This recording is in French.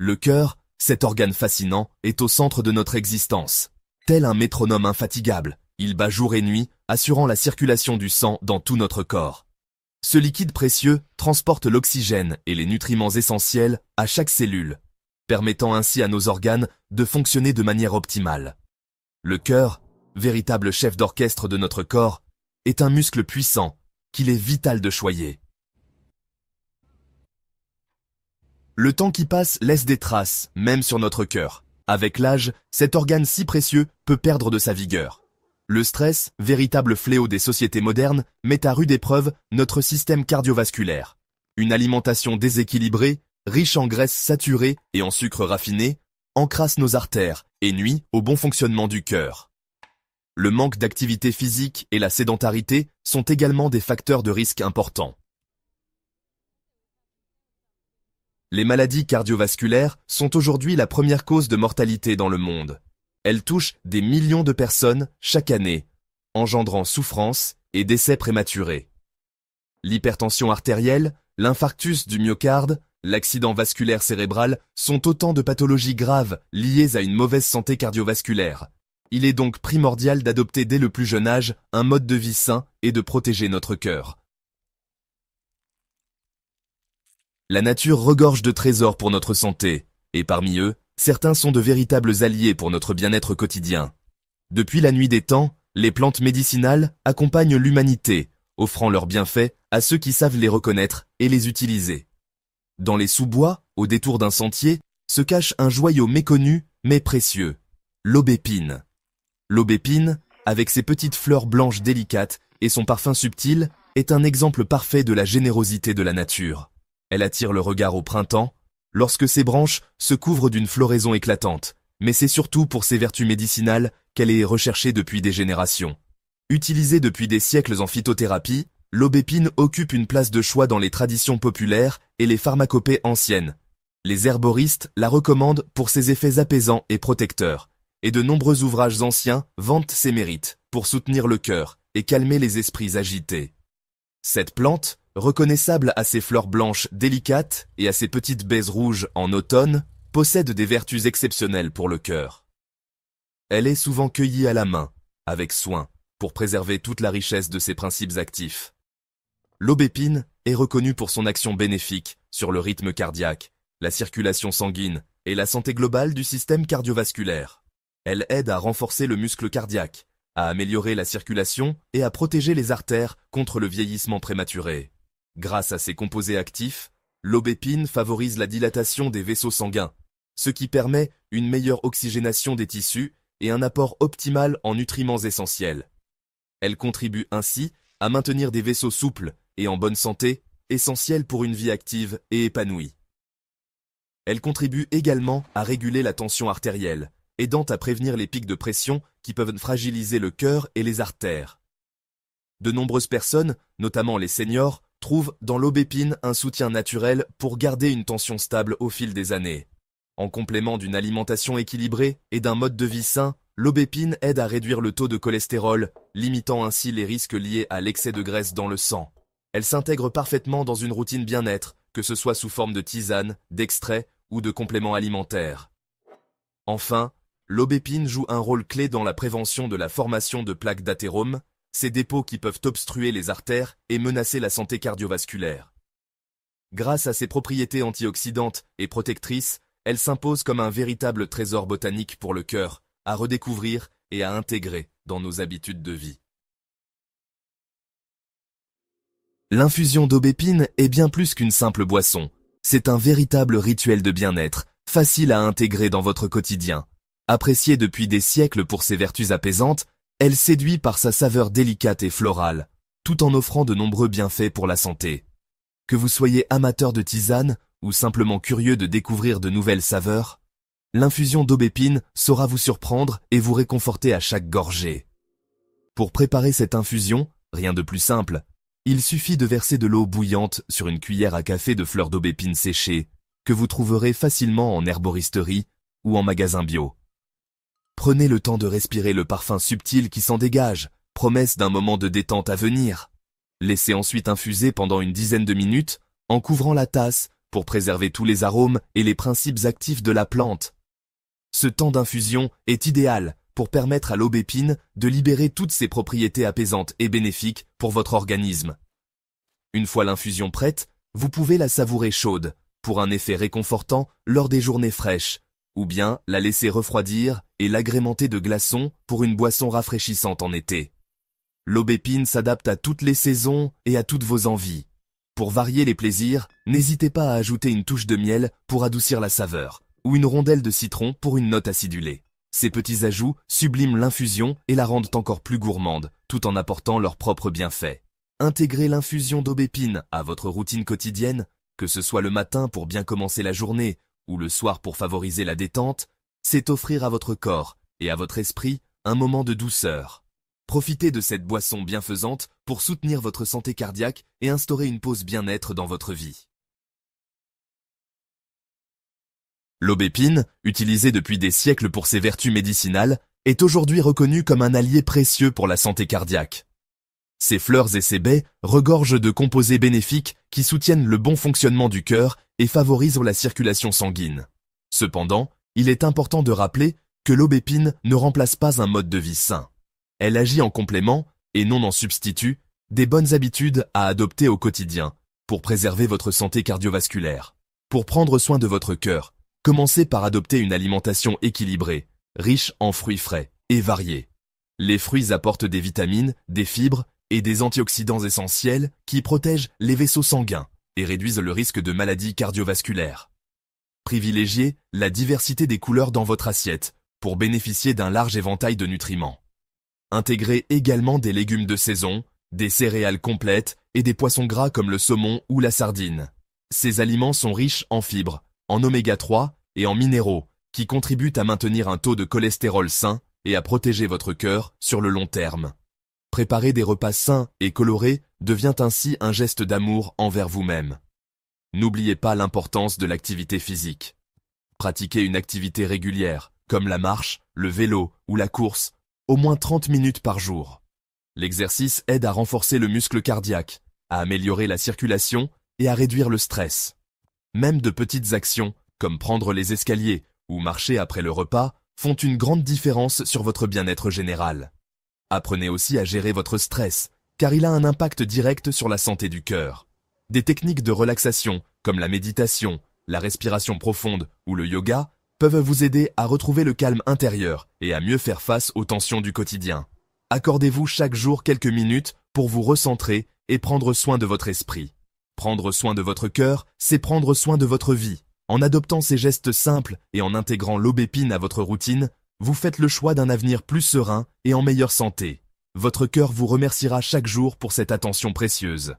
Le cœur, cet organe fascinant, est au centre de notre existence. Tel un métronome infatigable, il bat jour et nuit, assurant la circulation du sang dans tout notre corps. Ce liquide précieux transporte l'oxygène et les nutriments essentiels à chaque cellule, permettant ainsi à nos organes de fonctionner de manière optimale. Le cœur, véritable chef d'orchestre de notre corps, est un muscle puissant qu'il est vital de choyer. Le temps qui passe laisse des traces, même sur notre cœur. Avec l'âge, cet organe si précieux peut perdre de sa vigueur. Le stress, véritable fléau des sociétés modernes, met à rude épreuve notre système cardiovasculaire. Une alimentation déséquilibrée, riche en graisses saturées et en sucres raffinés, encrasse nos artères et nuit au bon fonctionnement du cœur. Le manque d'activité physique et la sédentarité sont également des facteurs de risque importants. Les maladies cardiovasculaires sont aujourd'hui la première cause de mortalité dans le monde. Elles touchent des millions de personnes chaque année, engendrant souffrance et décès prématurés. L'hypertension artérielle, l'infarctus du myocarde, l'accident vasculaire cérébral sont autant de pathologies graves liées à une mauvaise santé cardiovasculaire. Il est donc primordial d'adopter dès le plus jeune âge un mode de vie sain et de protéger notre cœur. La nature regorge de trésors pour notre santé, et parmi eux, certains sont de véritables alliés pour notre bien-être quotidien. Depuis la nuit des temps, les plantes médicinales accompagnent l'humanité, offrant leurs bienfaits à ceux qui savent les reconnaître et les utiliser. Dans les sous-bois, au détour d'un sentier, se cache un joyau méconnu mais précieux, l'aubépine. L'aubépine, avec ses petites fleurs blanches délicates et son parfum subtil, est un exemple parfait de la générosité de la nature. Elle attire le regard au printemps, lorsque ses branches se couvrent d'une floraison éclatante, mais c'est surtout pour ses vertus médicinales qu'elle est recherchée depuis des générations. Utilisée depuis des siècles en phytothérapie, l'aubépine occupe une place de choix dans les traditions populaires et les pharmacopées anciennes. Les herboristes la recommandent pour ses effets apaisants et protecteurs, et de nombreux ouvrages anciens vantent ses mérites pour soutenir le cœur et calmer les esprits agités. Cette plante, reconnaissable à ses fleurs blanches délicates et à ses petites baies rouges en automne, possède des vertus exceptionnelles pour le cœur. Elle est souvent cueillie à la main, avec soin, pour préserver toute la richesse de ses principes actifs. L'aubépine est reconnue pour son action bénéfique sur le rythme cardiaque, la circulation sanguine et la santé globale du système cardiovasculaire. Elle aide à renforcer le muscle cardiaque, à améliorer la circulation et à protéger les artères contre le vieillissement prématuré. Grâce à ses composés actifs, l'aubépine favorise la dilatation des vaisseaux sanguins, ce qui permet une meilleure oxygénation des tissus et un apport optimal en nutriments essentiels. Elle contribue ainsi à maintenir des vaisseaux souples et en bonne santé, essentiels pour une vie active et épanouie. Elle contribue également à réguler la tension artérielle, aidant à prévenir les pics de pression qui peuvent fragiliser le cœur et les artères. De nombreuses personnes, notamment les seniors, trouvent dans l'aubépine un soutien naturel pour garder une tension stable au fil des années. En complément d'une alimentation équilibrée et d'un mode de vie sain, l'aubépine aide à réduire le taux de cholestérol, limitant ainsi les risques liés à l'excès de graisse dans le sang. Elle s'intègre parfaitement dans une routine bien-être, que ce soit sous forme de tisane, d'extrait ou de compléments alimentaires. Enfin, l'aubépine joue un rôle clé dans la prévention de la formation de plaques d'athérome, ces dépôts qui peuvent obstruer les artères et menacer la santé cardiovasculaire. Grâce à ses propriétés antioxydantes et protectrices, elle s'impose comme un véritable trésor botanique pour le cœur, à redécouvrir et à intégrer dans nos habitudes de vie. L'infusion d'aubépine est bien plus qu'une simple boisson. C'est un véritable rituel de bien-être, facile à intégrer dans votre quotidien. Appréciée depuis des siècles pour ses vertus apaisantes, elle séduit par sa saveur délicate et florale, tout en offrant de nombreux bienfaits pour la santé. Que vous soyez amateur de tisane ou simplement curieux de découvrir de nouvelles saveurs, l'infusion d'aubépine saura vous surprendre et vous réconforter à chaque gorgée. Pour préparer cette infusion, rien de plus simple, il suffit de verser de l'eau bouillante sur une cuillère à café de fleurs d'aubépine séchées, que vous trouverez facilement en herboristerie ou en magasin bio. Prenez le temps de respirer le parfum subtil qui s'en dégage, promesse d'un moment de détente à venir. Laissez ensuite infuser pendant une dizaine de minutes, en couvrant la tasse pour préserver tous les arômes et les principes actifs de la plante. Ce temps d'infusion est idéal pour permettre à l'aubépine de libérer toutes ses propriétés apaisantes et bénéfiques pour votre organisme. Une fois l'infusion prête, vous pouvez la savourer chaude, pour un effet réconfortant lors des journées fraîches, ou bien la laisser refroidir et l'agrémenter de glaçons pour une boisson rafraîchissante en été. L'aubépine s'adapte à toutes les saisons et à toutes vos envies. Pour varier les plaisirs, n'hésitez pas à ajouter une touche de miel pour adoucir la saveur, ou une rondelle de citron pour une note acidulée. Ces petits ajouts subliment l'infusion et la rendent encore plus gourmande, tout en apportant leurs propres bienfaits. Intégrer l'infusion d'aubépine à votre routine quotidienne, que ce soit le matin pour bien commencer la journée ou le soir pour favoriser la détente, c'est offrir à votre corps et à votre esprit un moment de douceur. Profitez de cette boisson bienfaisante pour soutenir votre santé cardiaque et instaurer une pause bien-être dans votre vie. L'aubépine, utilisée depuis des siècles pour ses vertus médicinales, est aujourd'hui reconnue comme un allié précieux pour la santé cardiaque. Ses fleurs et ses baies regorgent de composés bénéfiques qui soutiennent le bon fonctionnement du cœur et favorisent la circulation sanguine. Cependant, il est important de rappeler que l'aubépine ne remplace pas un mode de vie sain. Elle agit en complément, et non en substitut, des bonnes habitudes à adopter au quotidien pour préserver votre santé cardiovasculaire. Pour prendre soin de votre cœur, commencez par adopter une alimentation équilibrée, riche en fruits frais et variés. Les fruits apportent des vitamines, des fibres et des antioxydants essentiels qui protègent les vaisseaux sanguins et réduisent le risque de maladies cardiovasculaires. Privilégiez la diversité des couleurs dans votre assiette pour bénéficier d'un large éventail de nutriments. Intégrez également des légumes de saison, des céréales complètes et des poissons gras comme le saumon ou la sardine. Ces aliments sont riches en fibres, en oméga 3 et en minéraux qui contribuent à maintenir un taux de cholestérol sain et à protéger votre cœur sur le long terme. Préparer des repas sains et colorés devient ainsi un geste d'amour envers vous-même. N'oubliez pas l'importance de l'activité physique. Pratiquez une activité régulière, comme la marche, le vélo ou la course, au moins 30 minutes par jour. L'exercice aide à renforcer le muscle cardiaque, à améliorer la circulation et à réduire le stress. Même de petites actions, comme prendre les escaliers ou marcher après le repas, font une grande différence sur votre bien-être général. Apprenez aussi à gérer votre stress, car il a un impact direct sur la santé du cœur. Des techniques de relaxation, comme la méditation, la respiration profonde ou le yoga, peuvent vous aider à retrouver le calme intérieur et à mieux faire face aux tensions du quotidien. Accordez-vous chaque jour quelques minutes pour vous recentrer et prendre soin de votre esprit. Prendre soin de votre cœur, c'est prendre soin de votre vie. En adoptant ces gestes simples et en intégrant l'aubépine à votre routine, vous faites le choix d'un avenir plus serein et en meilleure santé. Votre cœur vous remerciera chaque jour pour cette attention précieuse.